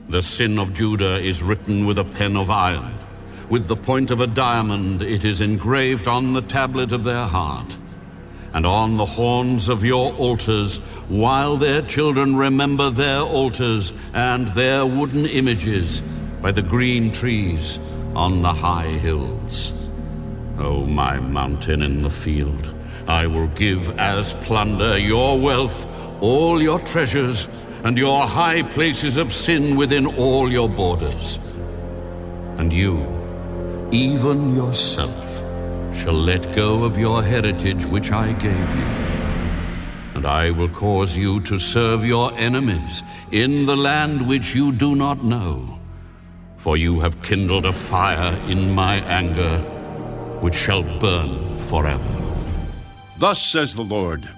The sin of Judah is written with a pen of iron. With the point of a diamond it is engraved on the tablet of their heart. And on the horns of your altars, while their children remember their altars and their wooden images by the green trees on the high hills. O my mountain in the field, I will give as plunder your wealth, all your treasures, and your high places of sin within all your borders. And you, even yourself, shall let go of your heritage which I gave you. And I will cause you to serve your enemies in the land which you do not know. For you have kindled a fire in my anger, which shall burn forever. Thus says the Lord,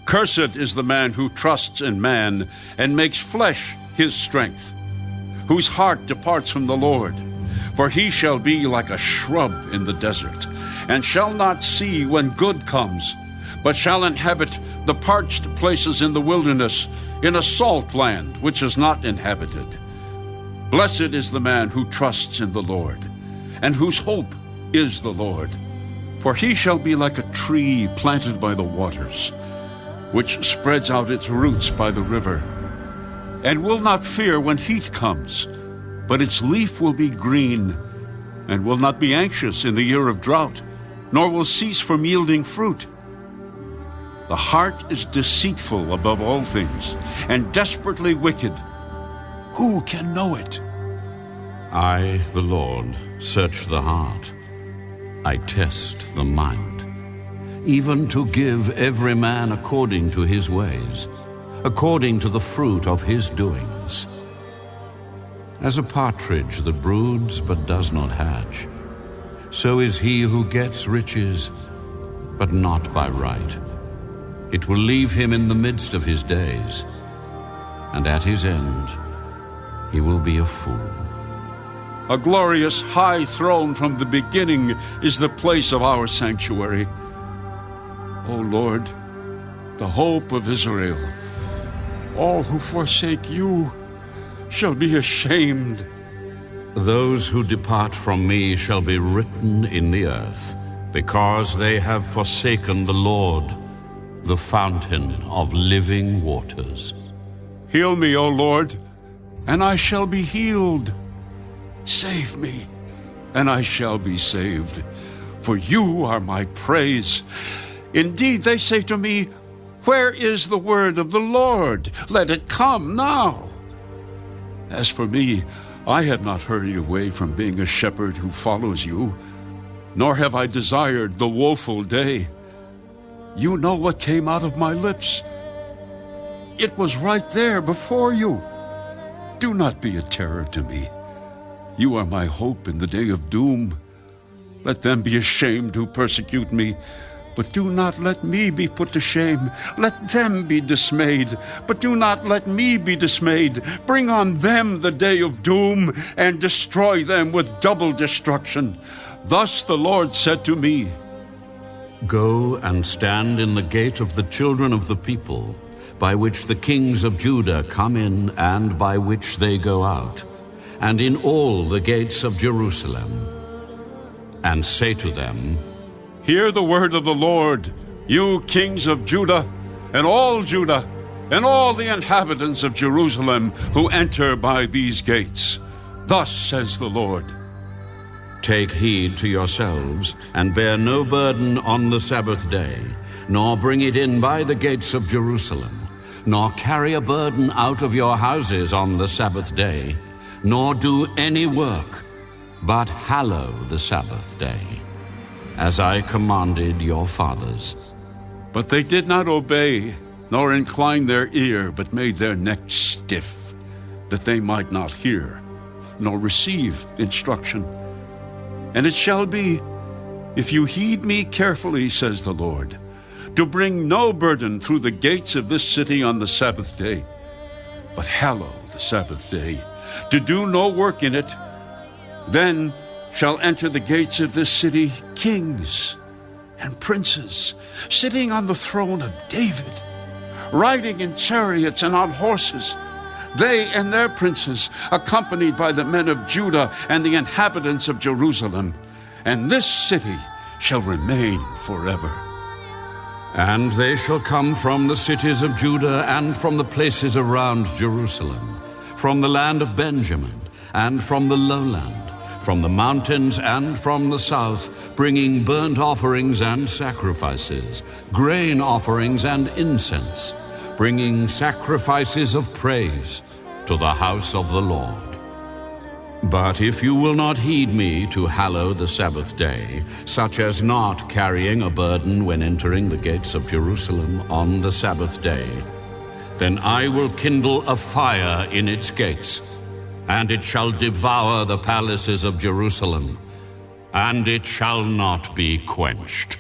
cursed is the man who trusts in man and makes flesh his strength, whose heart departs from the Lord. For he shall be like a shrub in the desert, and shall not see when good comes, but shall inhabit the parched places in the wilderness, in a salt land which is not inhabited. Blessed is the man who trusts in the Lord, and whose hope is the Lord. For he shall be like a tree planted by the waters, which spreads out its roots by the river, and will not fear when heat comes, but its leaf will be green, and will not be anxious in the year of drought, nor will cease from yielding fruit. The heart is deceitful above all things, and desperately wicked. Who can know it? I, the Lord, search the heart. I test the mind, even to give every man according to his ways, according to the fruit of his doings. As a partridge that broods but does not hatch, so is he who gets riches, but not by right. It will leave him in the midst of his days, and at his end he will be a fool. A glorious high throne from the beginning is the place of our sanctuary. O Lord, the hope of Israel, all who forsake you shall be ashamed. Those who depart from me shall be written in the earth, because they have forsaken the Lord, the fountain of living waters. Heal me, O Lord, and I shall be healed. Save me, and I shall be saved, for you are my praise. Indeed, they say to me, where is the word of the Lord? Let it come now. As for me, I have not hurried away from being a shepherd who follows you, nor have I desired the woeful day. You know what came out of my lips. It was right there before you. Do not be a terror to me. You are my hope in the day of doom. Let them be ashamed who persecute me, but do not let me be put to shame. Let them be dismayed, but do not let me be dismayed. Bring on them the day of doom, and destroy them with double destruction. Thus the Lord said to me, Go and stand in the gate of the children of the people, by which the kings of Judah come in and by which they go out, and in all the gates of Jerusalem. And say to them, Hear the word of the Lord, you kings of Judah, and all the inhabitants of Jerusalem who enter by these gates. Thus says the Lord, Take heed to yourselves, and bear no burden on the Sabbath day, nor bring it in by the gates of Jerusalem, nor carry a burden out of your houses on the Sabbath day, nor do any work, but hallow the Sabbath day, as I commanded your fathers. But they did not obey, nor incline their ear, but made their necks stiff, that they might not hear, nor receive instruction. And it shall be, if you heed me carefully, says the Lord, to bring no burden through the gates of this city on the Sabbath day, but hallow the Sabbath day, to do no work in it, then shall enter the gates of this city kings and princes, sitting on the throne of David, riding in chariots and on horses, they and their princes, accompanied by the men of Judah and the inhabitants of Jerusalem. And this city shall remain forever. And they shall come from the cities of Judah and from the places around Jerusalem, from the land of Benjamin and from the lowland, from the mountains and from the south, bringing burnt offerings and sacrifices, grain offerings and incense, bringing sacrifices of praise to the house of the Lord. But if you will not heed me to hallow the Sabbath day, such as not carrying a burden when entering the gates of Jerusalem on the Sabbath day, then I will kindle a fire in its gates, and it shall devour the palaces of Jerusalem, and it shall not be quenched.